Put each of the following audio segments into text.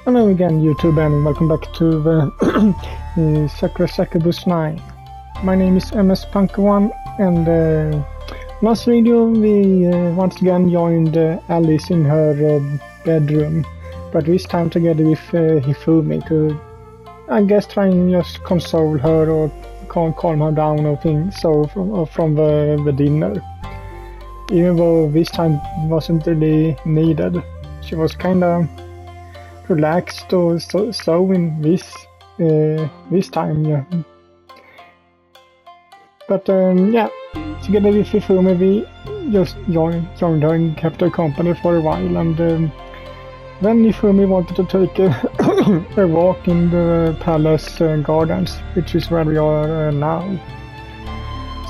Hello again, YouTube, and welcome back to the Sakura Succubus 9. My name is MS-Punk1, and last video we once again joined Alice in her bedroom, but this time together with Hifumi to, I guess, try and just console her or calm her down or things so from the dinner. Even though this time wasn't really needed, she was kinda relaxed or so in this time, yeah. But yeah, together with Hifumi we just joined her and kept her company for a while, and then Hifumi wanted to take a walk in the palace gardens, which is where we are now.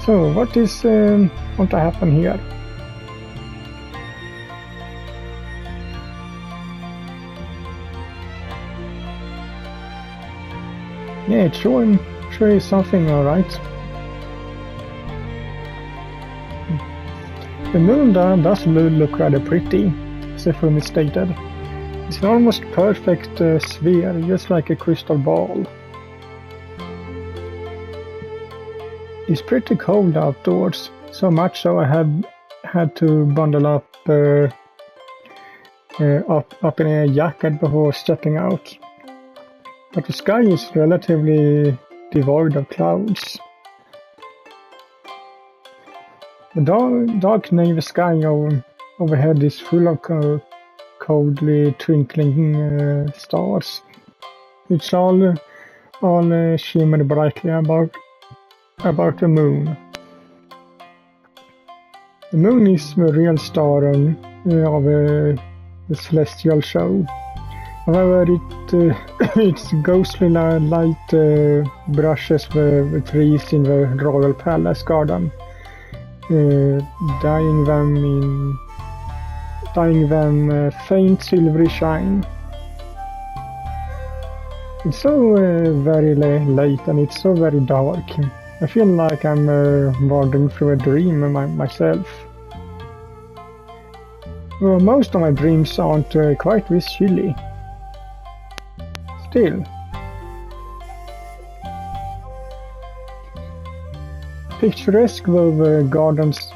So what is going to happen here? Yeah, it sure is something, alright. The moon does look rather pretty, as Hifumi stated. It's an almost perfect sphere, just like a crystal ball. It's pretty cold outdoors, so much so I had to bundle up in a jacket before stepping out. But the sky is relatively devoid of clouds. The dark navy sky overhead is full of coldly twinkling stars, which all shimmer brightly about the moon. The moon is the real star of the celestial show. However, its ghostly light brushes the trees in the royal palace garden, dyeing them faint silvery shine. It's so very late, and it's so very dark. I feel like I'm wandering through a dream myself. Well, most of my dreams aren't quite this chilly. Still, picturesque though the gardens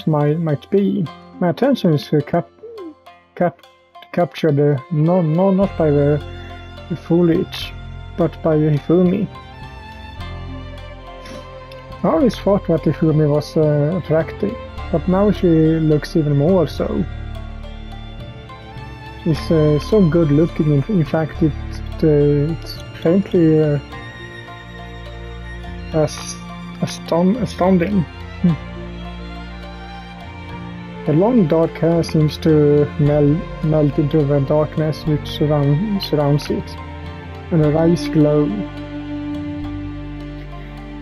might be, my attention is captured not by the foliage, but by Hifumi. I always thought that Hifumi was attractive, but now she looks even more so. She's so good looking, in fact it's faintly astounding. The long dark hair seems to melt into the darkness which surrounds it, and her eyes glow.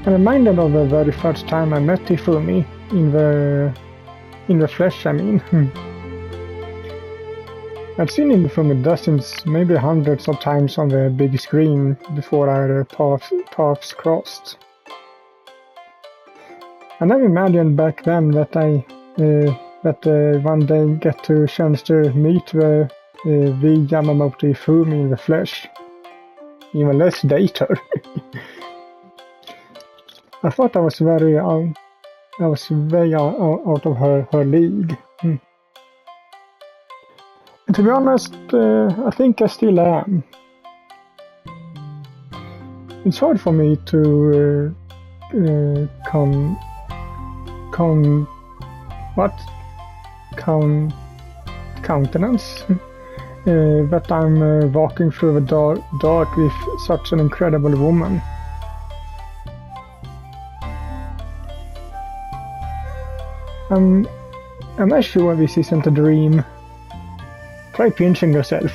I'm reminded of the very first time I met Hifumi, in the flesh, I mean. I've seen Hifumi dozens, maybe hundreds of times on the big screen before our paths crossed. I never imagined back then that I one day get to chance to meet the Yamamoto Hifumi in the flesh. Even less date her. I thought I was way out of her league. And to be honest, I think I still am. It's hard for me to countenance that I'm walking through the dark with such an incredible woman. I'm not sure this isn't a dream. Try pinching yourself.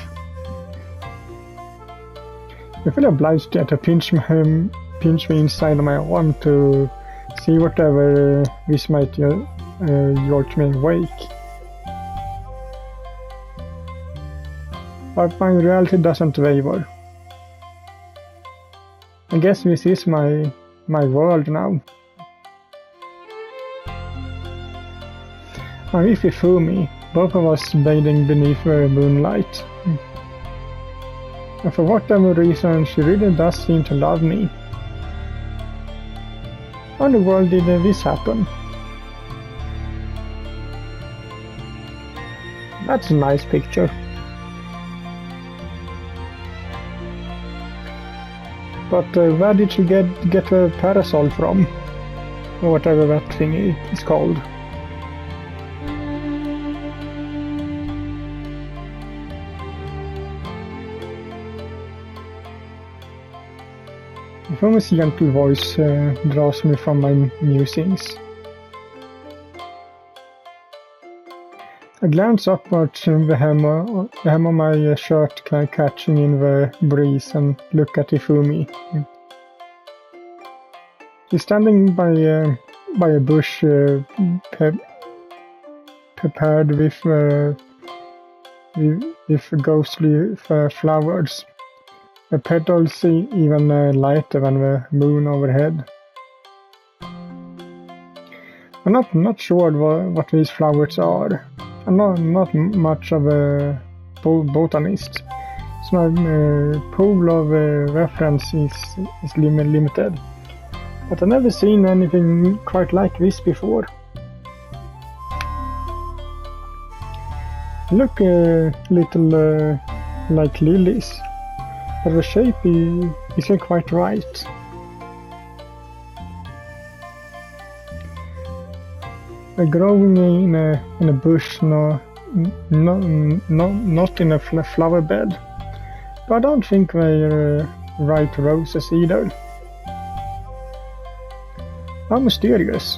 I feel obliged to pinch me inside my arm to see whatever this might jolt me awake. But my reality doesn't waver. I guess this is my world now. I'm with Hifumi, both of us bathing beneath the moonlight. And for whatever reason, she really does seem to love me. How in the world did this happen? That's a nice picture. But where did she get her parasol from? Or whatever that thing is called. Hifumi's gentle voice draws me from my musings. I glance upwards the hem of my shirt catching in the breeze and look at Hifumi. She's standing by a bush prepared with ghostly flowers. The petals even lighter than the moon overhead. I'm not sure what these flowers are. I'm not much of a botanist, so my pool of reference is limited. But I've never seen anything quite like this before. Look a little like lilies, but the shape isn't quite right. They're growing in a bush, not in a flower bed. But I don't think they're right roses either. How mysterious.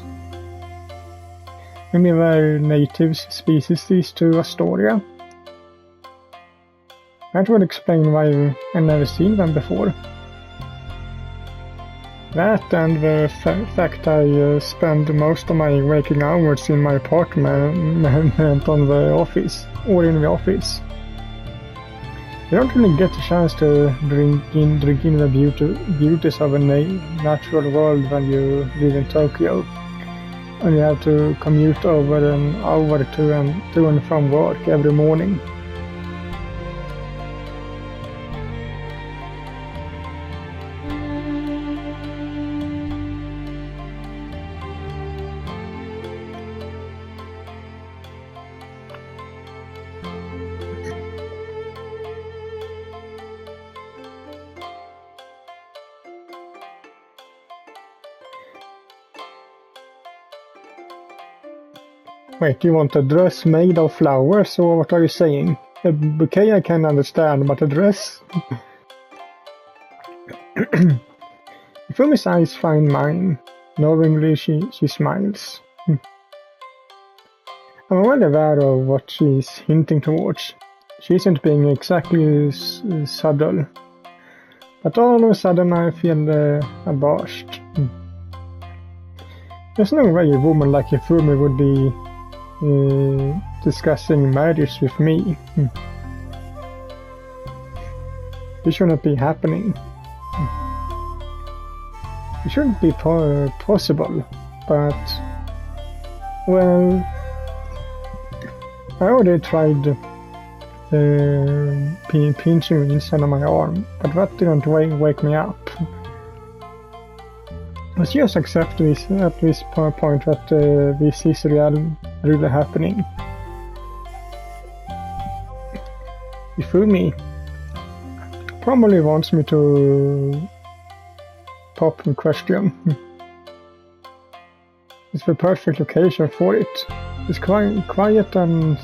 Maybe they're native species to Astoria. That would explain why I've never seen them before. That and the fact I spend most of my waking hours in my apartment on the office, or in the office. You don't really get a chance to drink in the beauties of a natural world when you live in Tokyo, and you have to commute over an hour to and from work every morning. Wait, you want a dress made of flowers, or what are you saying? A bouquet I can understand, but a dress? Hifumi's eyes find mine. Knowingly, she smiles. I'm well aware of what she's hinting towards. She isn't being exactly subtle. But all of a sudden I feel abashed. There's no way a woman like Hifumi would be discussing marriage with me. It shouldn't be happening. It shouldn't be possible, but well, I already tried pinching inside of my arm, but that didn't wake me up. Let's just accept this at this point that this is really happening. Hifumi probably wants me to pop in question. It's the perfect location for it. It's quiet and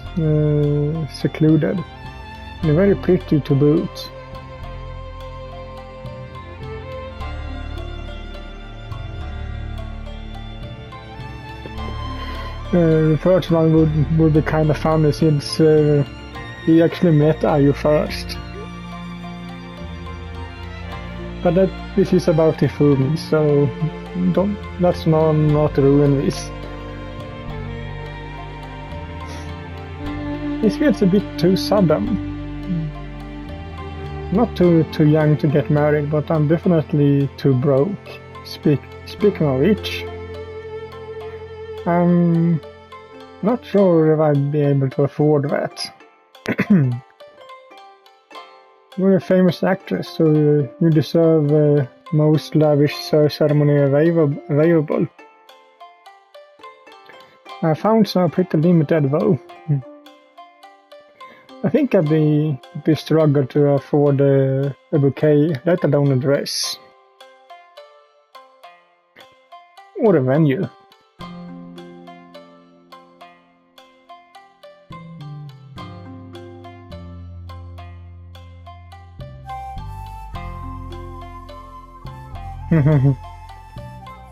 secluded, and very pretty to boot. The first one would be kind of funny since he actually met Ayu first. But this is about Hifumi, so let's not ruin this. This feels a bit too sudden. Not too young to get married, but I'm definitely too broke. Speaking of which, I'm not sure if I'd be able to afford that. You're a famous actress, so you deserve most lavish ceremony available. I found some pretty limited though. I think I'd be struggle to afford a bouquet, let alone a dress. Or a venue.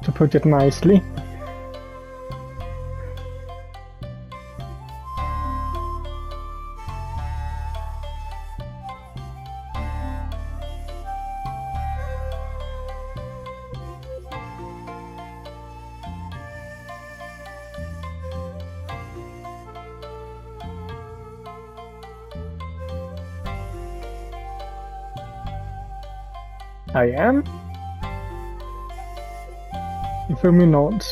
To put it nicely. I am. Hifumi nods.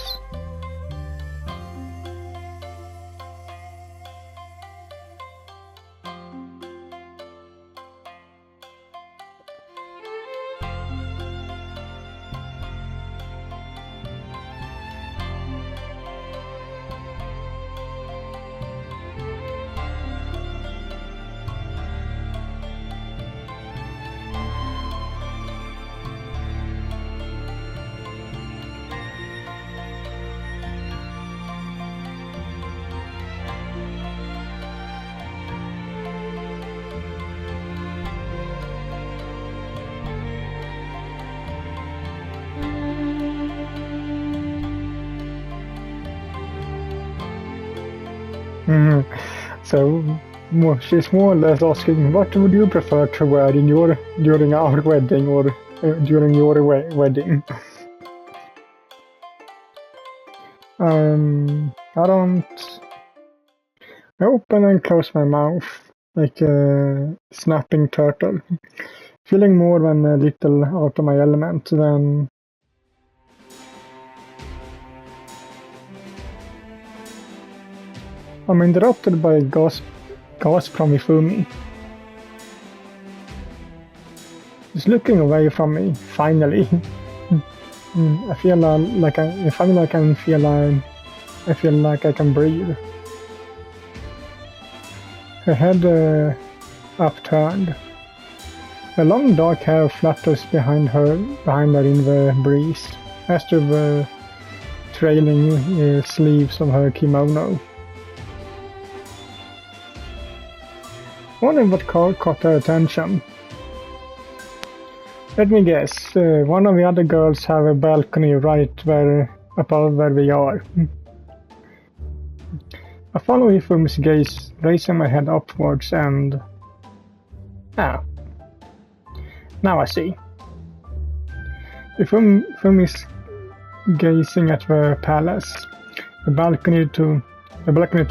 So she's more or less asking, what would you prefer to wear in during our wedding or during your wedding? I open and close my mouth like a snapping turtle, feeling more than a little out of my element than. I'm interrupted by a gasp from Hifumi. He's looking away from me, finally. I feel like I feel like I can breathe. Her head upturned. Her long dark hair flutters behind her in the breeze, as do the trailing sleeves of her kimono. Wonder what caught her attention. Let me guess, one of the other girls have a balcony right above where we are. I follow Hifumi's gaze, raising my head upwards and... Ah. Now I see. Hifumi's gazing at the palace, the balcony to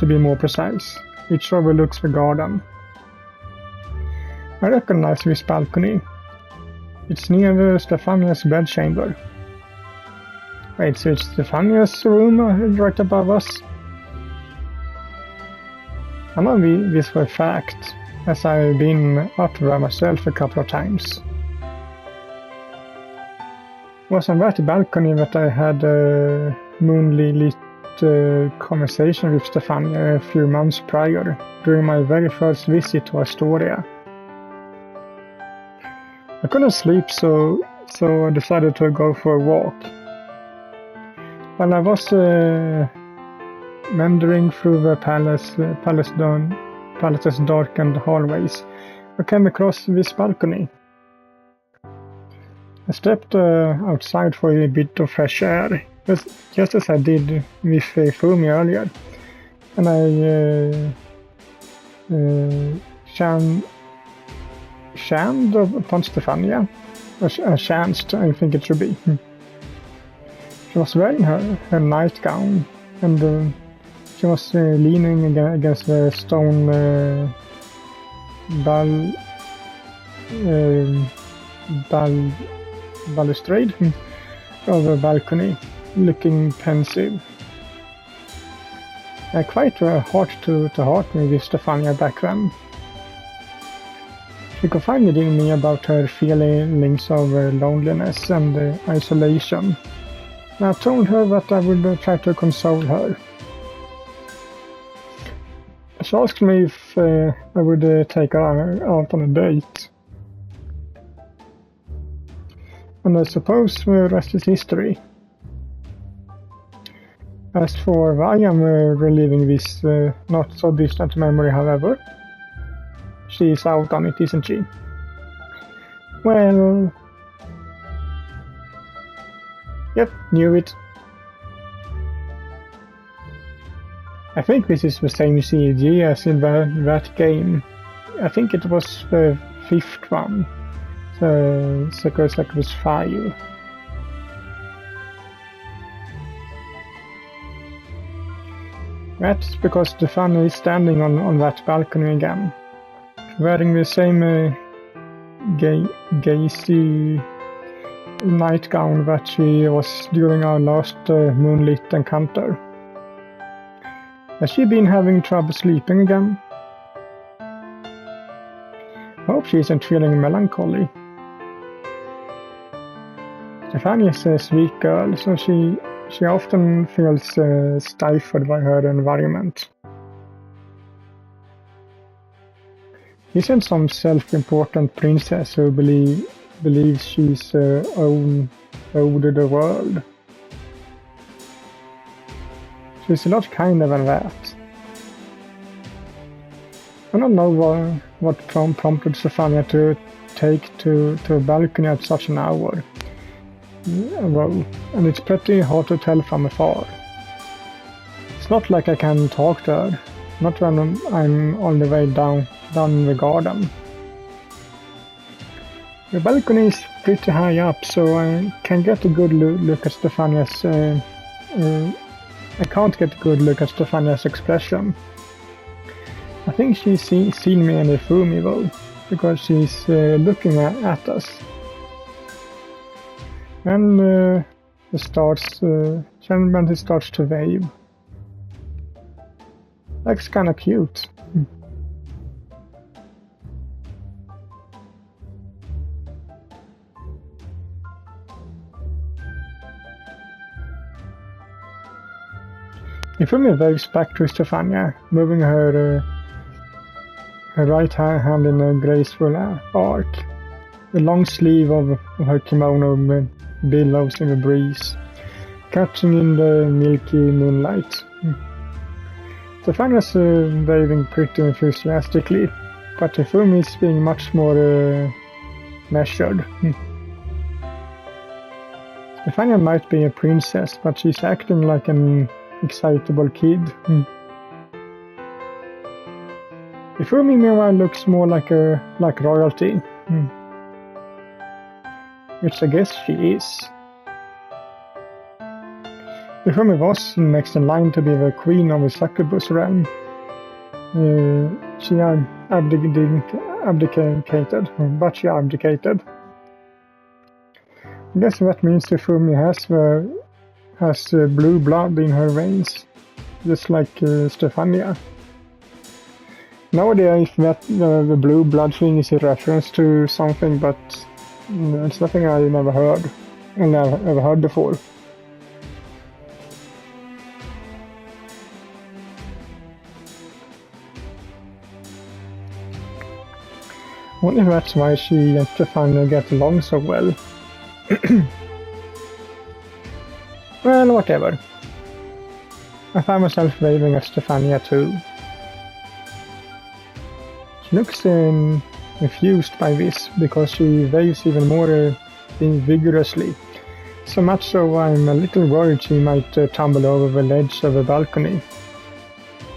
be more precise, which overlooks the garden. I recognize this balcony. It's near Stephania's bedchamber. Wait, so it's Stephania's room right above us? I know this for a fact, as I've been up there myself a couple of times. It was on that balcony that I had a moonly lit conversation with Stephania a few months prior, during my very first visit to Astoria. I couldn't sleep, so I decided to go for a walk. While I was wandering through the palace's darkened hallways, I came across this balcony. I stepped outside for a bit of fresh air, just as I did with Hifumi earlier, and I shammed upon Stephania. Chanced, I think it should be. She was wearing her nightgown, and she was leaning against the stone balustrade of the balcony, looking pensive. Quite heart to heart with Stephania back then. She confided in me about her feelings of loneliness and isolation. I told her that I would try to console her. She asked me if I would take her out on a date. And I suppose the rest is history. As for why I'm reliving this not so distant memory, however, she's out on it, isn't she? Well... Yep, knew it. I think this is the same CG as in that game. I think it was the 5th one. The Sakura Succubus 5. That's because Stephania is standing on that balcony again, wearing the same gazy nightgown that she was during our last moonlit encounter. Has she been having trouble sleeping again? Hope she isn't feeling melancholy. Stephania is a sweet girl, so she often feels stifled by her environment. Isn't some self-important princess who believes she's owed the world? She's a lot kinder than that. I don't know what prompted Stephania to take to a balcony at such an hour. Well, and it's pretty hard to tell from afar. It's not like I can talk to her, not when I'm on the way down in the garden. The balcony is pretty high up, so I can get a good look at Stephania's... I can't get a good look at Stephania's expression. I think she's seen me and Hifumi though, because she's looking at us. And it starts to wave. That's kind of cute. Hifumi waves back to Stephania, moving her right hand in a graceful arc. The long sleeve of her kimono billows in the breeze, catching in the milky moonlight. Stephania's waving pretty enthusiastically, but Hifumi is being much more measured. Stephania might be a princess, but she's acting like an excitable kid. Hifumi meanwhile looks more like royalty. Which I guess she is. Hifumi was next in line to be the queen of the Succubus realm. She abdicated, but she abdicated. I guess that means Hifumi has blue blood in her veins, just like Stephania. No idea if the blue blood thing is a reference to something, but it's nothing I never heard and I've ever heard before. I wonder if that's why she and Stephania get along so well. Well, whatever. I find myself waving at Stephania too. She looks confused by this, because she waves even more vigorously. So much so I'm a little worried she might tumble over the ledge of the balcony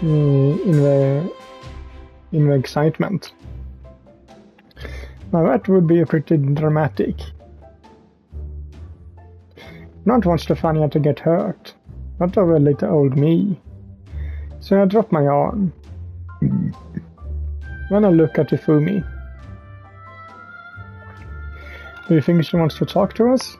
in the excitement. Now that would be pretty dramatic. Not want Stephania to get hurt, not over little old me. So I drop my arm. Then I look at Hifumi. Do you think she wants to talk to us?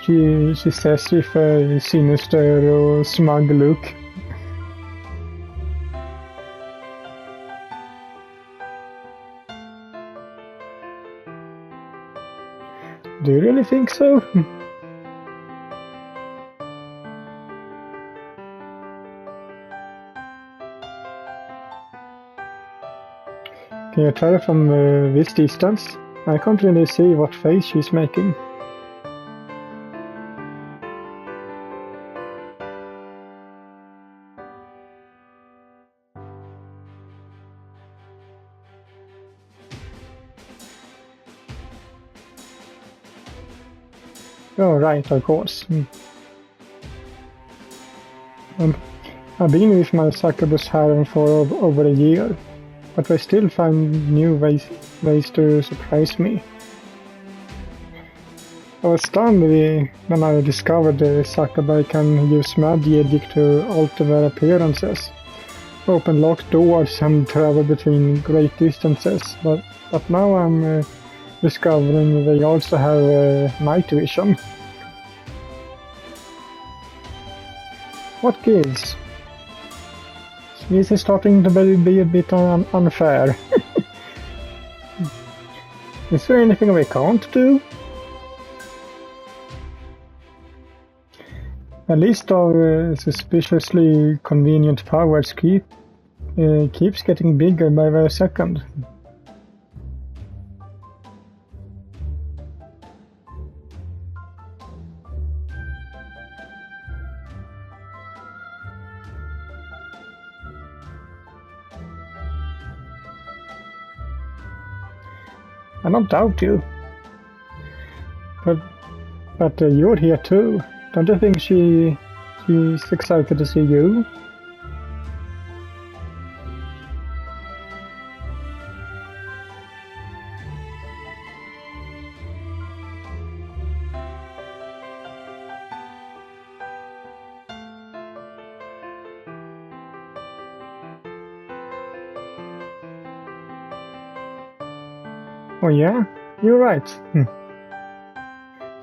She says with a sinister or smug look. Do you really think so? Can you tell from this distance? I can't really see what face she's making. Oh, right, of course. I've been with my Succubus harem for over a year, but I still find new ways to surprise me. I was stunned when I discovered the Succubi can use magic to alter their appearances, open locked doors and travel between great distances, but now I'm discovering they also have night vision. What gives? This is starting to be a bit unfair. Is there anything we can't do? A list of suspiciously convenient powers keeps getting bigger by the second. I don't doubt you. But you're here too. Don't you think she's excited to see you? Oh yeah? You're right.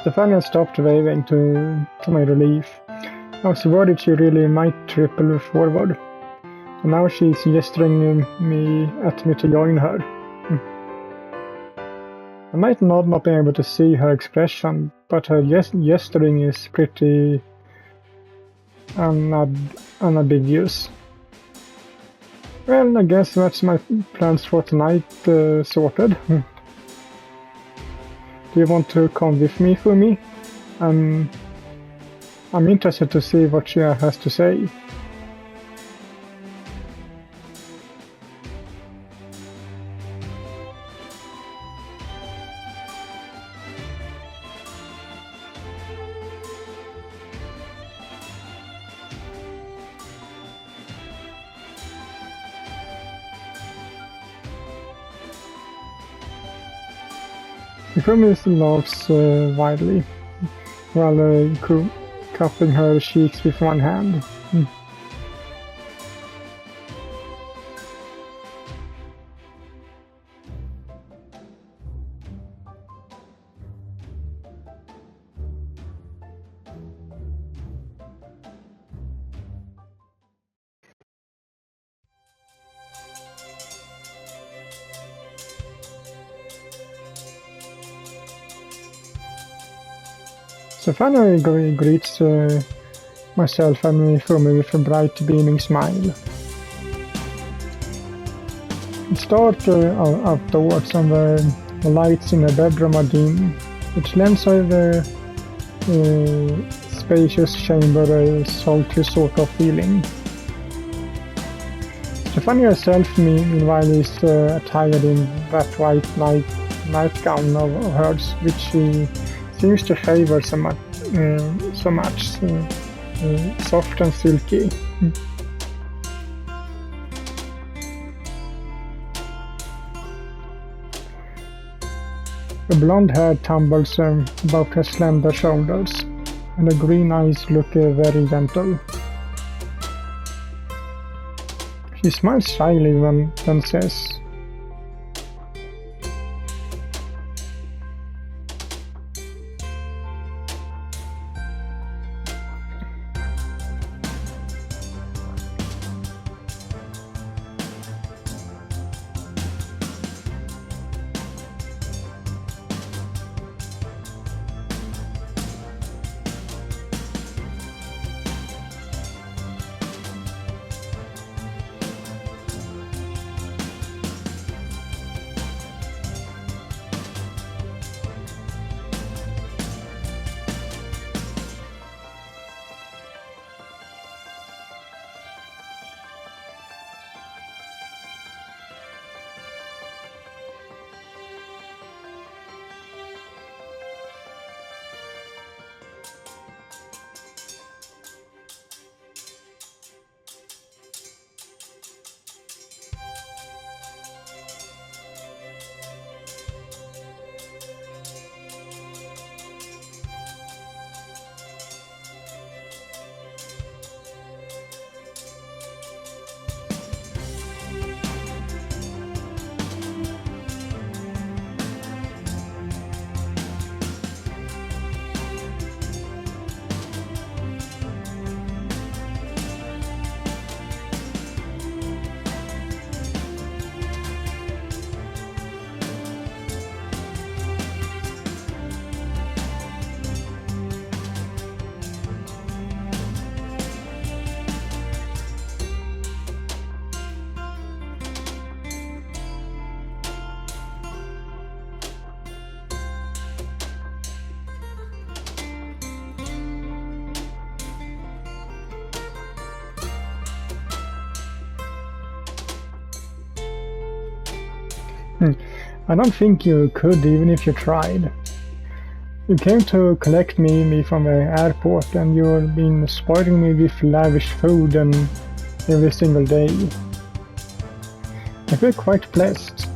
Stephania stopped waving to my relief. I was worried she really might triple forward. And now she's gesturing at me to join her. I might not be able to see her expression, but her gesturing is pretty unambiguous. Well, I guess that's my plans for tonight sorted. Do you want to come with me, Hifumi? I'm interested to see what she has to say. Hifumi laughs wildly, while cupping her cheeks with one hand. Stephania greets myself and Hifumi with a bright, beaming smile. It's dark outdoors and the lights in the bedroom are dim, which lends the spacious chamber a sultry sort of feeling. Stephania herself, meanwhile, is attired in that white nightgown of hers, which she seems to favor so much, soft and silky. The blonde hair tumbles about her slender shoulders, and the green eyes look very gentle. She smiles shyly then says, I don't think you could, even if you tried. You came to collect me from the airport, and you've been spoiling me with lavish food and every single day. I feel quite blessed.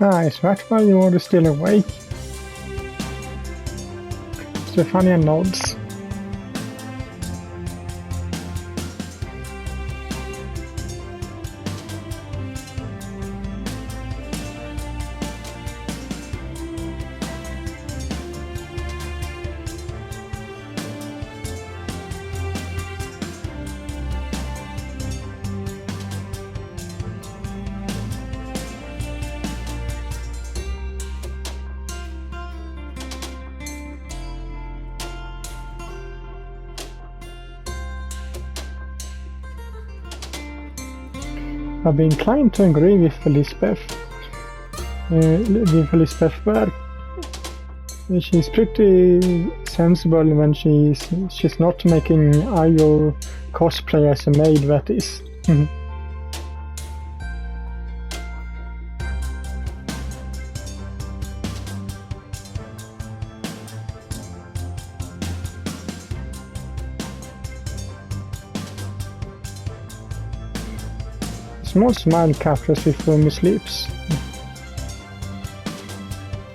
Is that why you're still awake? Stephania nods. I'd be inclined to agree with Elizabeth. Where she's pretty sensible when she's not making Ayo cosplay as a maid, that is. Small smile captures Hifumi's lips.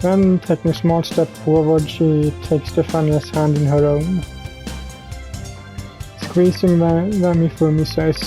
Then, taking a small step forward, she takes Stephania's hand in her own. Squeezing them, Hifumi says,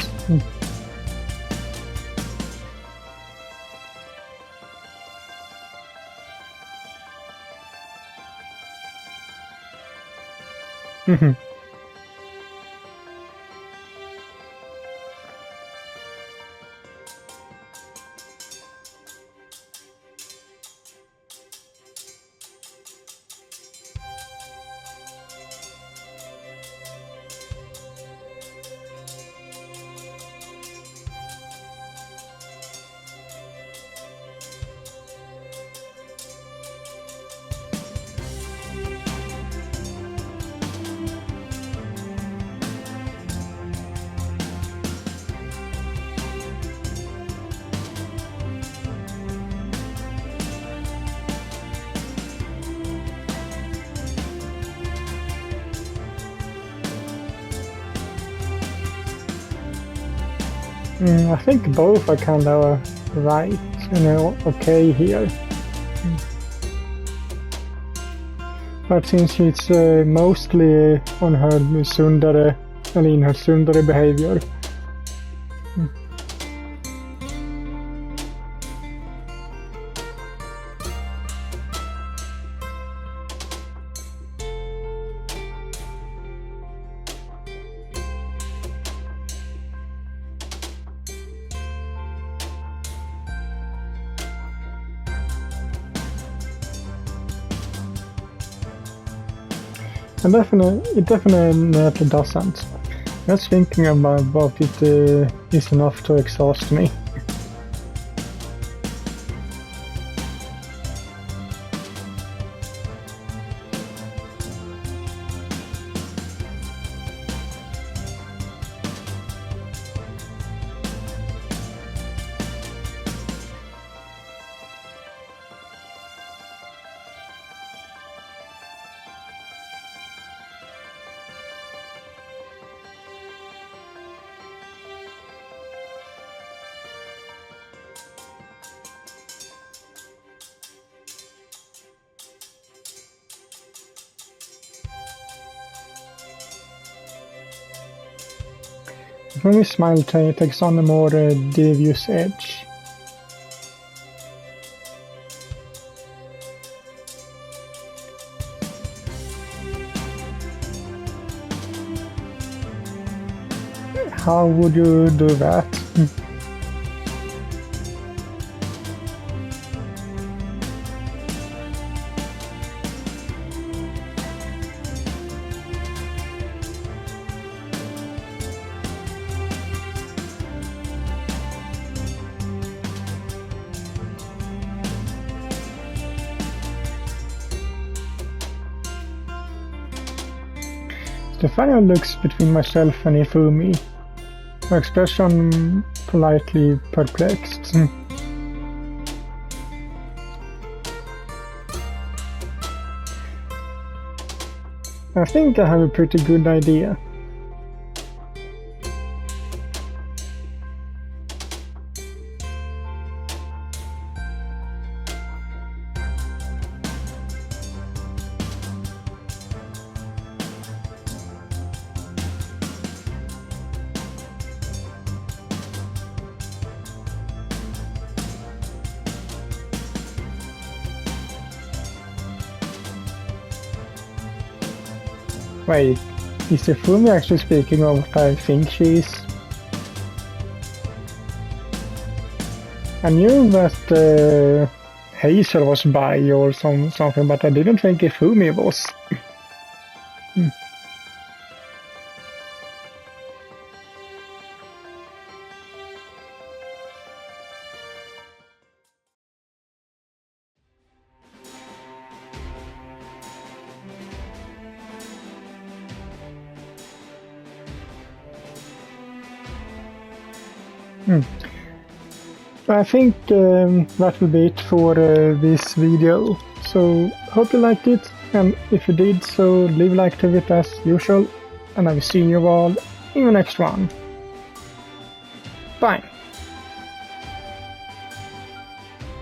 I think both are kind of right, okay here. But since it's mostly on her tsundere, in her tsundere behavior. And it definitely doesn't. Just thinking about it is enough to exhaust me. Hifumi's smile takes on a more devious edge. How would you do that? Stephania looks between myself and Hifumi, her expression politely perplexed. I think I have a pretty good idea. Wait, is Hifumi actually speaking of what I think she is? I knew that Hazel was bi or something, but I didn't think Hifumi was. I think that will be it for this video. So hope you liked it, and if you did, so leave a like to it as usual, and I will see you all in the next one. Bye!